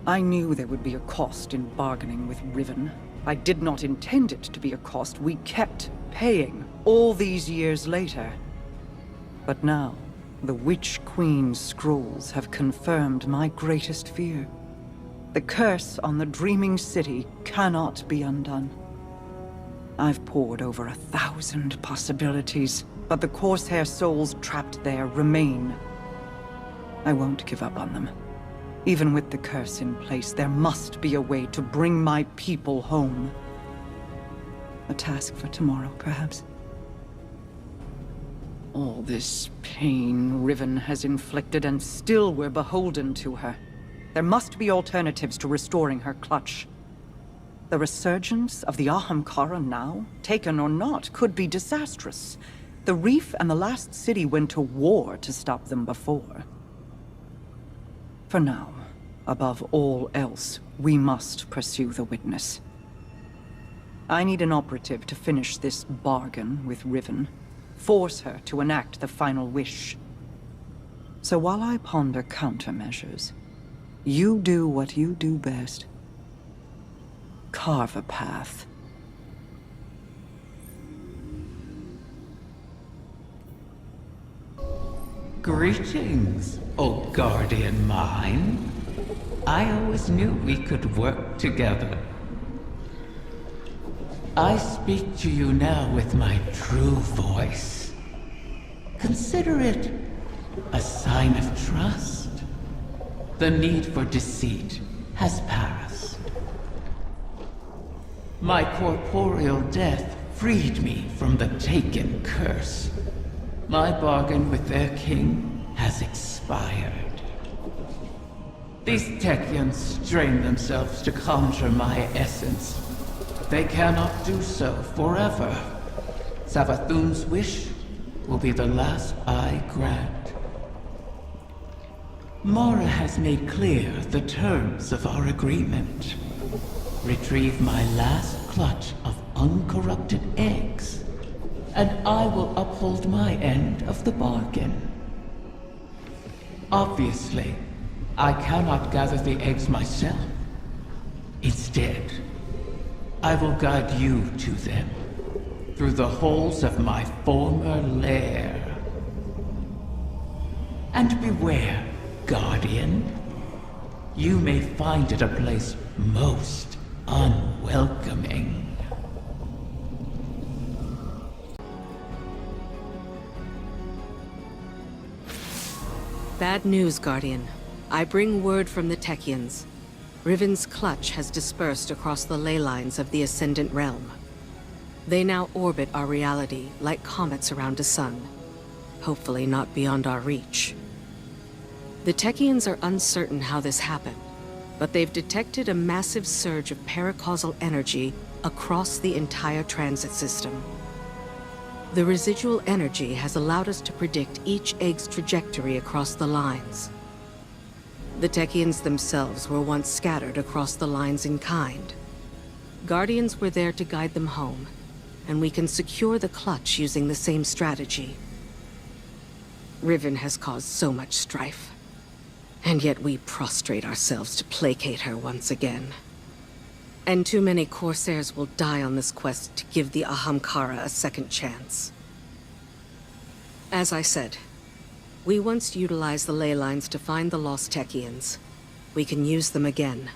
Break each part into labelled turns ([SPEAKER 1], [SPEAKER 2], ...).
[SPEAKER 1] I knew there would be a cost in bargaining with Riven. I did not intend it to be a cost we kept paying all these years later. But now, the Witch Queen's scrolls have confirmed my greatest fear. The curse on the Dreaming City cannot be undone. I've poured over 1,000 possibilities, but the Corsair souls trapped there remain. I won't give up on them. Even with the curse in place, there must be a way to bring my people home. A task for tomorrow, perhaps. All this pain Riven has inflicted, and still we're beholden to her. There must be alternatives to restoring her clutch. The resurgence of the Ahamkara now, taken or not, could be disastrous. The Reef and the last city went to war to stop them before. For now, above all else, we must pursue the witness. I need an operative to finish this bargain with Riven. Force her to enact the final wish. So while I ponder countermeasures, you do what you do best. Carve a path.
[SPEAKER 2] Greetings, O guardian mine. I always knew we could work together. I speak to you now with my true voice. Consider it a sign of trust. The need for deceit has passed. My corporeal death freed me from the Taken curse. My bargain with their king has expired. These Technians strain themselves to conjure my essence. They cannot do so forever. Savathun's wish will be the last I grant. Mara has made clear the terms of our agreement. Retrieve my last clutch of uncorrupted eggs, and I will uphold my end of the bargain. Obviously, I cannot gather the eggs myself. Instead, I will guide you to them, through the holes of my former lair. And beware, Guardian. You may find it a place most unwelcoming.
[SPEAKER 3] Bad news, Guardian. I bring word from the Technians. Riven's clutch has dispersed across the ley lines of the Ascendant Realm. They now orbit our reality like comets around a sun. Hopefully not beyond our reach. The Technians are uncertain how this happened, but they've detected a massive surge of paracausal energy across the entire transit system. The residual energy has allowed us to predict each egg's trajectory across the lines. The Technians themselves were once scattered across the lines in kind. Guardians were there to guide them home, and we can secure the clutch using the same strategy. Riven has caused so much strife, and yet we prostrate ourselves to placate her once again. And too many Corsairs will die on this quest to give the Ahamkara a second chance. As I said, we once utilized the ley lines to find the lost Technians. We can use them again.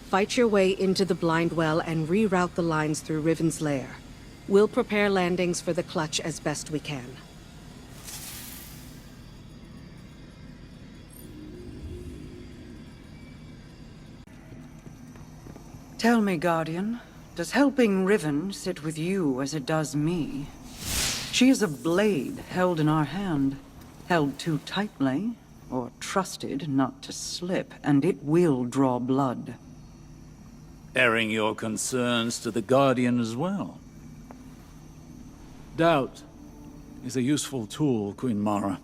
[SPEAKER 3] Fight your way into the Blind Well and reroute the lines through Riven's lair. We'll prepare landings for the clutch as best we can.
[SPEAKER 1] Tell me, Guardian, does helping Riven sit with you as it does me? She is a blade held in our hand. Held too tightly, or trusted not to slip, and it will draw blood.
[SPEAKER 4] Airing your concerns to the Guardian as well. Doubt is a useful tool, Queen Mara.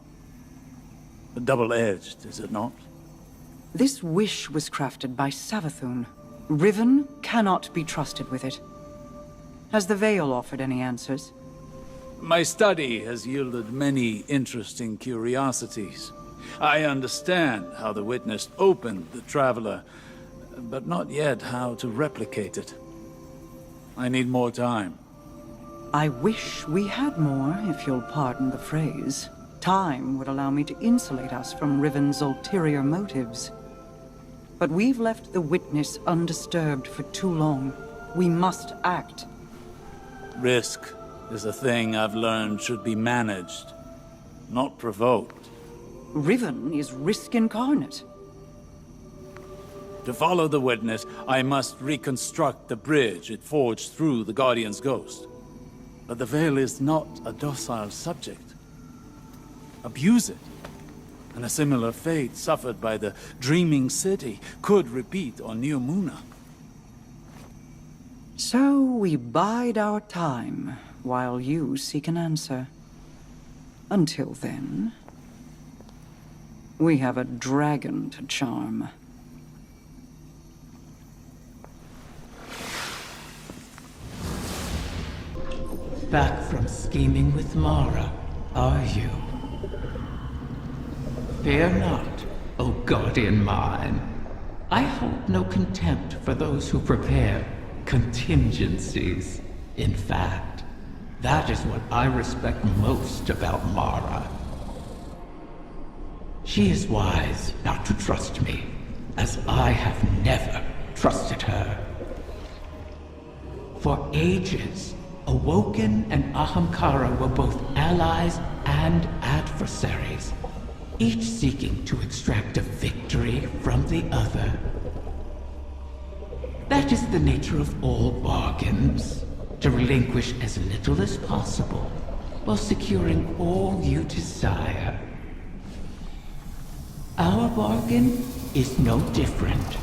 [SPEAKER 4] Double-edged, is it not?
[SPEAKER 1] This wish was crafted by Savathun. Riven cannot be trusted with it. Has the Veil offered any answers?
[SPEAKER 4] My study has yielded many interesting curiosities. I understand how the witness opened the Traveler, but not yet how to replicate it. I need more time.
[SPEAKER 1] I wish we had more, if you'll pardon the phrase. Time would allow me to insulate us from Riven's ulterior motives. But we've left the witness undisturbed for too long. We must act.
[SPEAKER 4] Risk is a thing I've learned should be managed, not provoked.
[SPEAKER 1] Riven is risk incarnate.
[SPEAKER 4] To follow the witness, I must reconstruct the bridge it forged through the Guardian's ghost. But the Veil is not a docile subject. Abuse it, and a similar fate suffered by the Dreaming City could repeat on New Muna.
[SPEAKER 1] So we bide our time, while you seek an answer. Until then, we have a dragon to charm.
[SPEAKER 2] Back from scheming with Mara, are you? Fear not, O guardian mine. I hold no contempt for those who prepare contingencies. In fact, that is what I respect most about Mara. She is wise not to trust me, as I have never trusted her. For ages, Awoken and Ahamkara were both allies and adversaries, each seeking to extract a victory from the other. That is the nature of all bargains, to relinquish as little as possible, while securing all you desire. Our bargain is no different.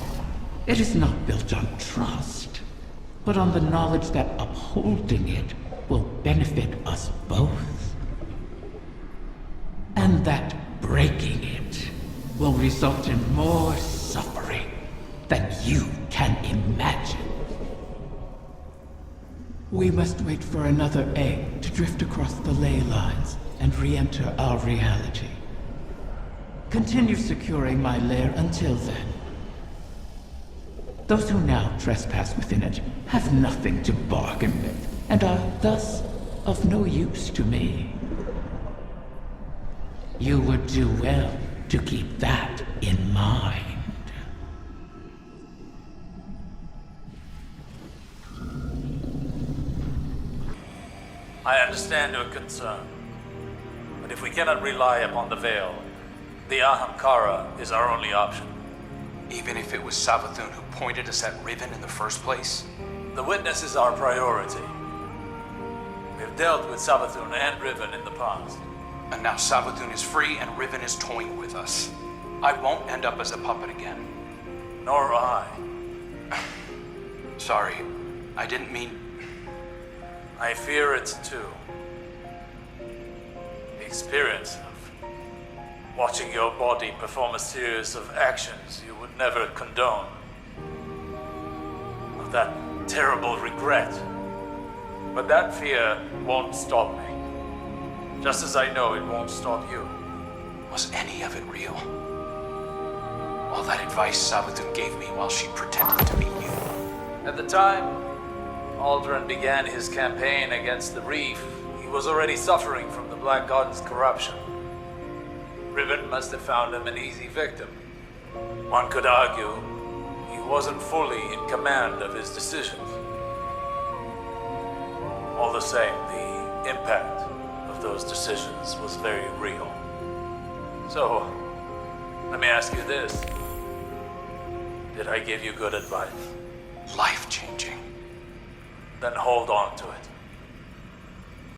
[SPEAKER 2] It is not built on trust, but on the knowledge that upholding it will benefit us both. And that breaking it will result in more suffering than you can imagine. We must wait for another egg to drift across the ley lines and re-enter our reality. Continue securing my lair until then. Those who now trespass within it have nothing to bargain with, and are thus of no use to me. You would do well to keep that in mind.
[SPEAKER 4] I understand your concern, but if we cannot rely upon the Veil, the Ahamkara is our only option.
[SPEAKER 5] Even if it was Savathun who pointed us at Riven in the first place?
[SPEAKER 4] The witness is our priority. We have dealt with Savathun and Riven in the past.
[SPEAKER 5] And now Savathun is free and Riven is toying with us. I won't end up as a puppet again.
[SPEAKER 4] Nor I.
[SPEAKER 5] Sorry, I didn't mean...
[SPEAKER 4] I fear it too. The experience of watching your body perform a series of actions you would never condone. Of that terrible regret. But that fear won't stop me. Just as I know it won't stop you.
[SPEAKER 5] Was any of it real? All that advice Savathun gave me while she pretended to be you.
[SPEAKER 4] At the time Aldrin began his campaign against the Reef, he was already suffering from the Black God's corruption. Riven must have found him an easy victim. One could argue he wasn't fully in command of his decisions. All the same, the impact of those decisions was very real. So, let me ask you this. Did I give you good advice?
[SPEAKER 5] Life-changing.
[SPEAKER 4] Then hold on to it.